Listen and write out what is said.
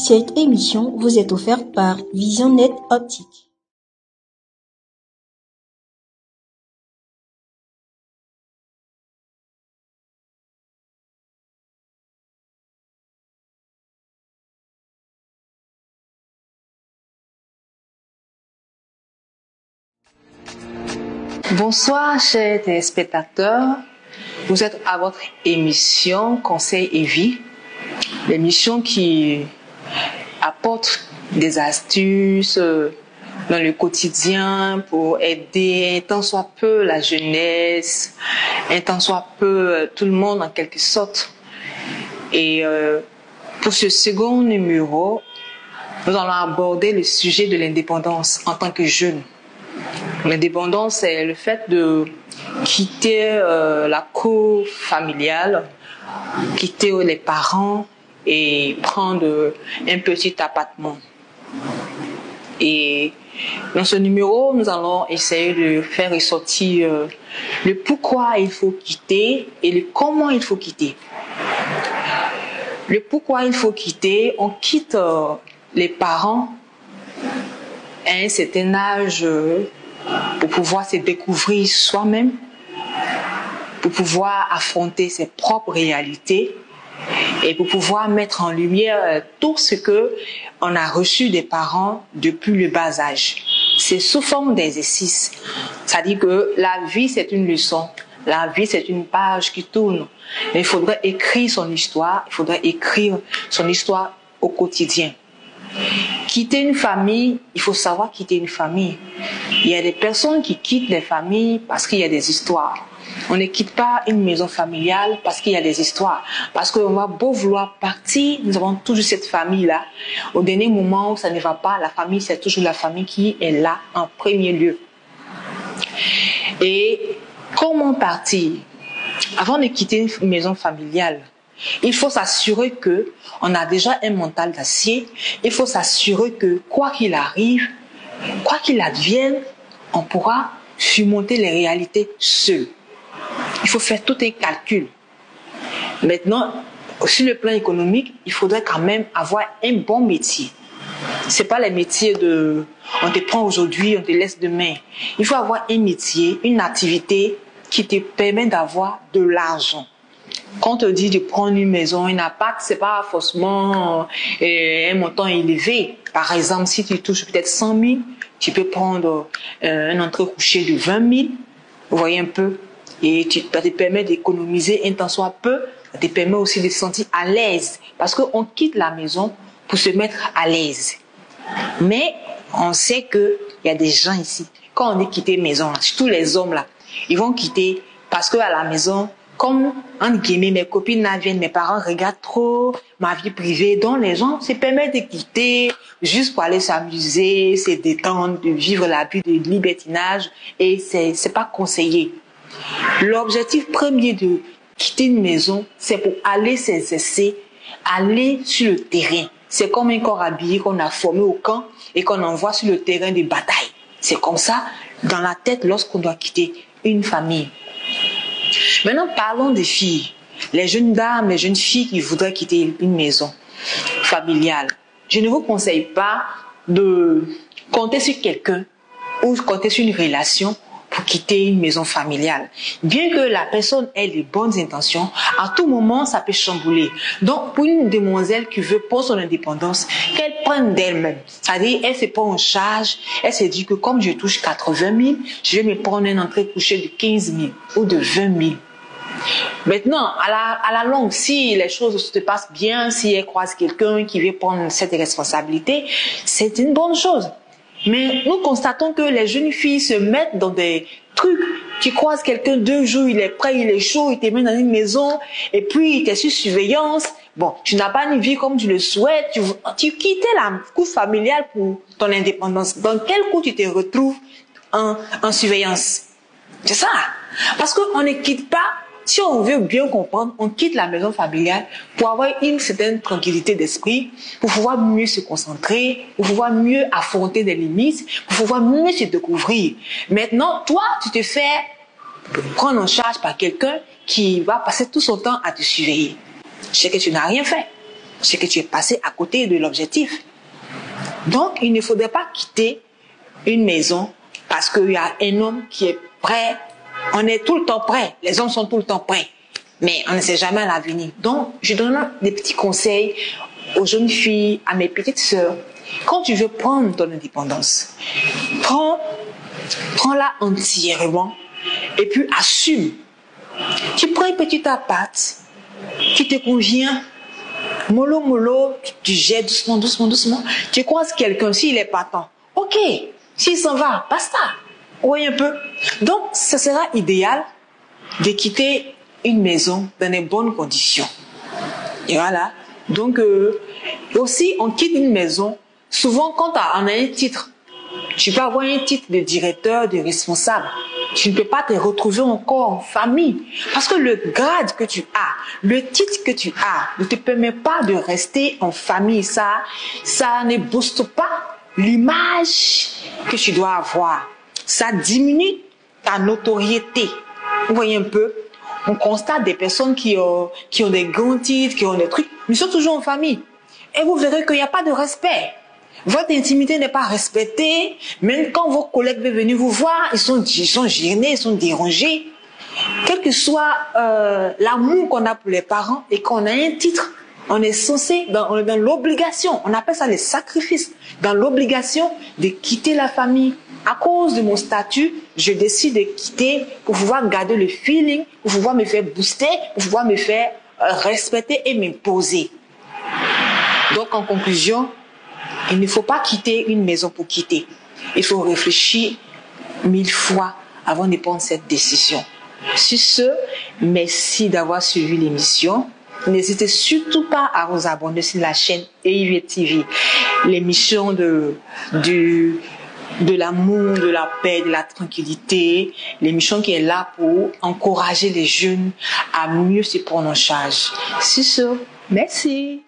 Cette émission vous est offerte par VisionNet Optique. Bonsoir chers téléspectateurs, vous êtes à votre émission Conseil et Vie, l'émission qui apporte des astuces dans le quotidien pour aider un tant soit peu la jeunesse, un tant soit peu tout le monde en quelque sorte. Et pour ce second numéro, nous allons aborder le sujet de l'indépendance en tant que jeune. L'indépendance, c'est le fait de quitter la cour familiale, quitter les parents et prendre un petit appartement. Et dans ce numéro, nous allons essayer de faire ressortir le pourquoi il faut quitter et le comment il faut quitter. Le pourquoi il faut quitter, on quitte les parents à un certain âge pour pouvoir se découvrir soi-même, pour pouvoir affronter ses propres réalités et pour pouvoir mettre en lumière tout ce que on a reçu des parents depuis le bas âge. C'est sous forme d'exercice. C'est-à-dire que la vie, c'est une leçon. La vie, c'est une page qui tourne. Mais il faudrait écrire son histoire. Il faudrait écrire son histoire au quotidien. Quitter une famille, il faut savoir quitter une famille. Il y a des personnes qui quittent les familles parce qu'il y a des histoires. On ne quitte pas une maison familiale parce qu'il y a des histoires. Parce qu'on va beau vouloir partir, nous avons toujours cette famille-là. Au dernier moment où ça ne va pas, la famille, c'est toujours la famille qui est là en premier lieu. Et comment partir? Avant de quitter une maison familiale, il faut s'assurer que on a déjà un mental d'acier. Il faut s'assurer que quoi qu'il arrive, quoi qu'il advienne, on pourra surmonter les réalités seul. Il faut faire tout un calcul. Maintenant, sur le plan économique, il faudrait quand même avoir un bon métier. C'est pas les métiers de on te prend aujourd'hui, on te laisse demain. Il faut avoir un métier, une activité qui te permet d'avoir de l'argent. Quand on te dit de prendre une maison, un appart, c'est pas forcément un montant élevé. Par exemple, si tu touches peut-être 100 000, tu peux prendre un entrée couché de 20 000. Vous voyez un peu? Et ça te permet d'économiser un tant soit peu. Ça te permet aussi de te sentir à l'aise. Parce qu'on quitte la maison pour se mettre à l'aise. Mais on sait qu'il y a des gens ici. Quand on est quitté maison, tous les hommes là, ils vont quitter parce qu'à la maison, comme, entre guillemets, mes copines là viennent, mes parents regardent trop ma vie privée, donc les gens se permettent de quitter juste pour aller s'amuser, se détendre, de vivre la vie de libertinage, et c'est pas conseillé. L'objectif premier de quitter une maison, c'est pour aller s'exercer, aller sur le terrain. C'est comme un corps habillé qu'on a formé au camp et qu'on envoie sur le terrain de bataille. C'est comme ça, dans la tête, lorsqu'on doit quitter une famille. Maintenant, parlons des filles. Les jeunes dames, les jeunes filles qui voudraient quitter une maison familiale. Je ne vous conseille pas de compter sur quelqu'un ou compter sur une relation pour quitter une maison familiale. Bien que la personne ait les bonnes intentions, à tout moment, ça peut chambouler. Donc, pour une demoiselle qui veut prendre son indépendance, qu'elle prenne d'elle-même. C'est-à-dire, elle se prend en charge, elle se dit que comme je touche 80 000, je vais me prendre une entrée couchée de 15 000 ou de 20 000. Maintenant, à la longue, si les choses se passent bien, si elle croise quelqu'un qui veut prendre cette responsabilité, c'est une bonne chose. Mais nous constatons que les jeunes filles se mettent dans des trucs. Tu croises quelqu'un 2 jours, il est prêt, il est chaud, il te met dans une maison, et puis il est sous surveillance. Bon, tu n'as pas une vie comme tu le souhaites. Tu quittais la cour familiale pour ton indépendance. Dans quel coup tu te retrouves en surveillance? C'est ça. Parce qu'on ne quitte pas. Si on veut bien comprendre, on quitte la maison familiale pour avoir une certaine tranquillité d'esprit, pour pouvoir mieux se concentrer, pour pouvoir mieux affronter des limites, pour pouvoir mieux se découvrir. Maintenant, toi, tu te fais prendre en charge par quelqu'un qui va passer tout son temps à te surveiller. C'est que tu n'as rien fait. c'est que tu es passé à côté de l'objectif. Donc, il ne faudrait pas quitter une maison parce qu'il y a un homme qui est prêt. On est tout le temps prêt. Les hommes sont tout le temps prêts. Mais on ne sait jamais l'avenir. Donc, je donne des petits conseils aux jeunes filles, à mes petites sœurs. Quand tu veux prendre ton indépendance, prends-la entièrement et puis assume. Tu prends un petit appart qui te convient, mollo, mollo, tu jettes doucement, doucement, doucement. Tu croises quelqu'un, s'il est partant, ok, s'il s'en va, basta. Oui, un peu. Donc, ce sera idéal de quitter une maison dans de bonnes conditions. Et voilà. Donc, aussi, on quitte une maison, souvent quand on a un titre, tu peux avoir un titre de directeur, de responsable. Tu ne peux pas te retrouver encore en famille. Parce que le grade que tu as, le titre que tu as, ne te permet pas de rester en famille. Ça ne booste pas l'image que tu dois avoir. Ça diminue ta notoriété. Vous voyez un peu? On constate des personnes qui ont des grands titres, qui ont des trucs, mais ils sont toujours en famille. Et vous verrez qu'il n'y a pas de respect. Votre intimité n'est pas respectée. Même quand vos collègues veulent venir vous voir, ils sont gênés, ils sont dérangés. Quel que soit l'amour qu'on a pour les parents et qu'on a un titre, on est censé, on est dans l'obligation, on appelle ça les sacrifices, dans l'obligation de quitter la famille. À cause de mon statut, je décide de quitter pour pouvoir garder le feeling, pour pouvoir me faire booster, pour pouvoir me faire respecter et m'imposer. Donc, en conclusion, il ne faut pas quitter une maison pour quitter. Il faut réfléchir 1000 fois avant de prendre cette décision. Sur ce, merci d'avoir suivi l'émission. N'hésitez surtout pas à vous abonner sur la chaîne EIV TV. L'émission de l'amour, de la paix, de la tranquillité. L'émission qui est là pour encourager les jeunes à mieux se prendre en charge. Sur ce, merci.